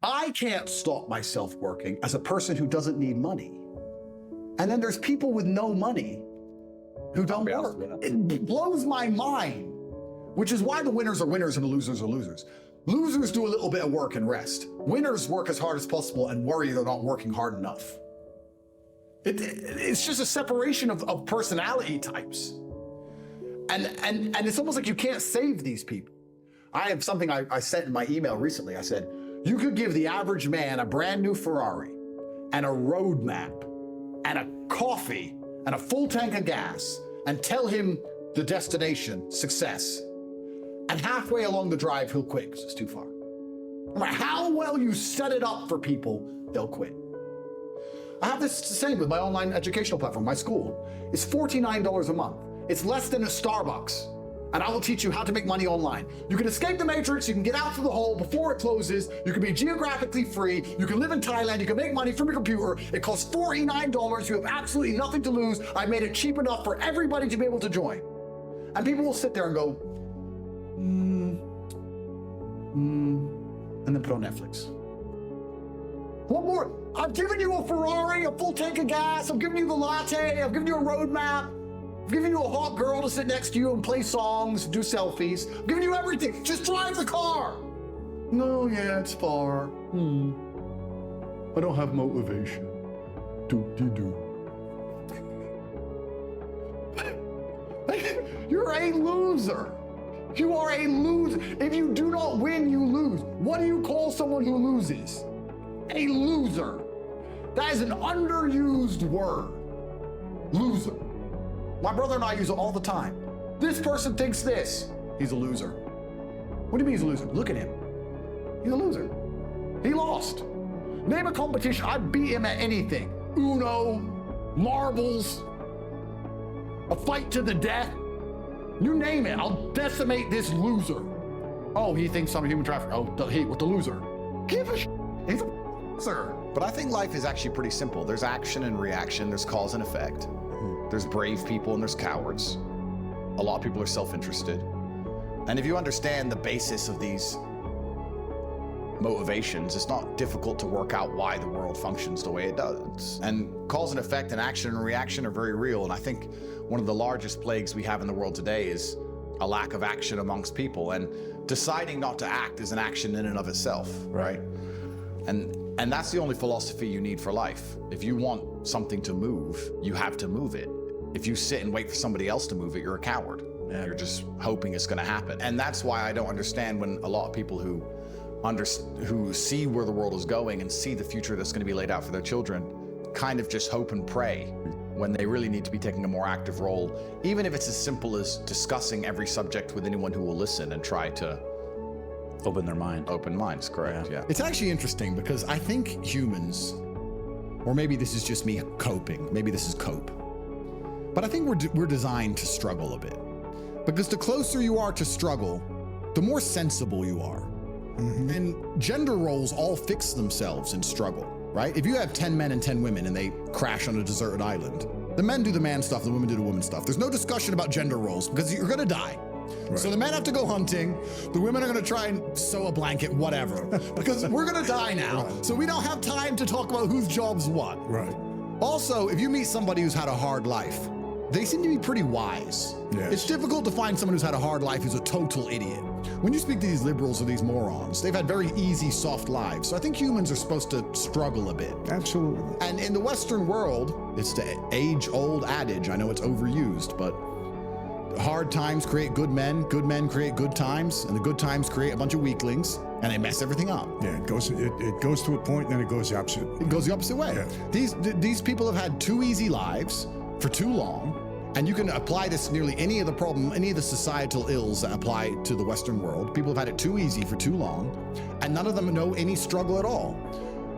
I can't stop myself working as a person who doesn't need money. And then there's people with no money who don't work. It blows my mind, which is why the winners are winners and the losers are losers. Losers do a little bit of work and rest. Winners work as hard as possible and worry they're not working hard enough. It's just a separation of personality types. And it's almost like you can't save these people. I have something I sent in my email recently. I said, you could give the average man a brand new Ferrari and a road map and a coffee and a full tank of gas and tell him the destination, success. And halfway along the drive, he'll quit because it's too far. No matter how well you set it up for people, they'll quit. I have this the same with my online educational platform, my school. It's $49 a month. It's less than a Starbucks. And I will teach you how to make money online. You can escape the matrix, you can get out through the hole before it closes, you can be geographically free, you can live in Thailand, you can make money from your computer. It costs $49, you have absolutely nothing to lose. I made it cheap enough for everybody to be able to join. And people will sit there and go, and then put on Netflix. What more? I've given you a Ferrari, a full tank of gas, I've given you the latte, I've given you a roadmap. I'm giving you a hot girl to sit next to you and play songs, do selfies. I'm giving you everything. Just drive the car. No, yeah, it's far. I don't have motivation. Do. You're a loser. You are a loser. If you do not win, you lose. What do you call someone who loses? A loser. That is an underused word. Loser. My brother and I use it all the time. This person thinks this. He's a loser. What do you mean he's a loser? Look at him. He's a loser. He lost. Name a competition. I beat him at anything. Uno, marbles, a fight to the death. You name it. I'll decimate this loser. Oh, he thinks I'm a human trafficker. Oh, hey, with the loser. Give a shit. He's a loser. But I think life is actually pretty simple. There's action and reaction. There's cause and effect. There's brave people and there's cowards. A lot of people are self-interested. And if you understand the basis of these motivations, it's not difficult to work out why the world functions the way it does. And cause and effect and action and reaction are very real. And I think one of the largest plagues we have in the world today is a lack of action amongst people. And deciding not to act is an action in and of itself, right? And that's the only philosophy you need for life. If you want something to move, you have to move it. If you sit and wait for somebody else to move it, you're a coward. Yeah. You're just hoping it's gonna happen. And that's why I don't understand when a lot of people who see where the world is going and see the future that's gonna be laid out for their children, kind of just hope and pray when they really need to be taking a more active role, even if it's as simple as discussing every subject with anyone who will listen and try to open their mind. Open minds, correct, yeah. It's actually interesting because I think humans, or maybe this is just me coping, maybe this is cope, but I think we're designed to struggle a bit. Because the closer you are to struggle, the more sensible you are. And gender roles all fix themselves in struggle, right? If you have 10 men and 10 women and they crash on a deserted island, the men do the man stuff, the women do the woman stuff. There's no discussion about gender roles because you're gonna die. Right. So the men have to go hunting, the women are gonna try and sew a blanket, whatever, because we're gonna die now. Right. So we don't have time to talk about whose job's what. Right. Also, if you meet somebody who's had a hard life, they seem to be pretty wise. Yes. It's difficult to find someone who's had a hard life who's a total idiot. When you speak to these liberals or these morons, they've had very easy, soft lives. So I think humans are supposed to struggle a bit. Absolutely. And in the Western world, it's the age-old adage, I know it's overused, but hard times create good men create good times, and the good times create a bunch of weaklings, and they mess everything up. Yeah, it goes to a point, and then it goes the opposite. It goes the opposite way. Yeah. These people have had too easy lives for too long, and you can apply this to nearly any of the societal ills that apply to the Western world. People have had it too easy for too long, and none of them know any struggle at all.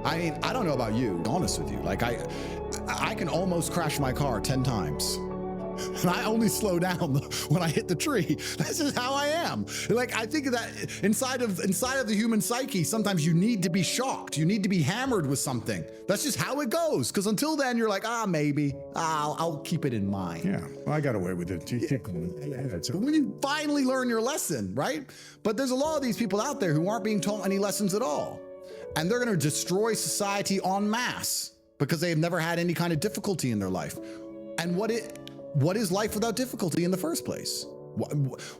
I mean, I don't know about you, to be honest with you. Like I can almost crash my car 10 times. And I only slow down when I hit the tree. That's just how I am. Like, I think that inside of the human psyche, sometimes you need to be shocked. You need to be hammered with something. That's just how it goes. Because until then, you're like, maybe I'll keep it in mind. Yeah, well, I got away with it. But when you finally learn your lesson, right? But there's a lot of these people out there who aren't being taught any lessons at all. and they're going to destroy society en masse because they have never had any kind of difficulty in their life. And what is life without difficulty in the first place?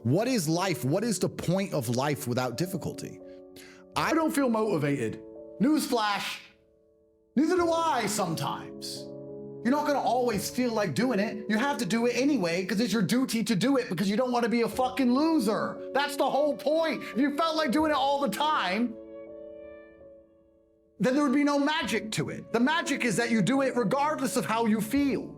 What is life? What is the point of life without difficulty? I don't feel motivated. Newsflash, neither do I sometimes. You're not gonna always feel like doing it. You have to do it anyway because it's your duty to do it because you don't want to be a fucking loser. That's the whole point. If you felt like doing it all the time, then there would be no magic to it. The magic is that you do it regardless of how you feel.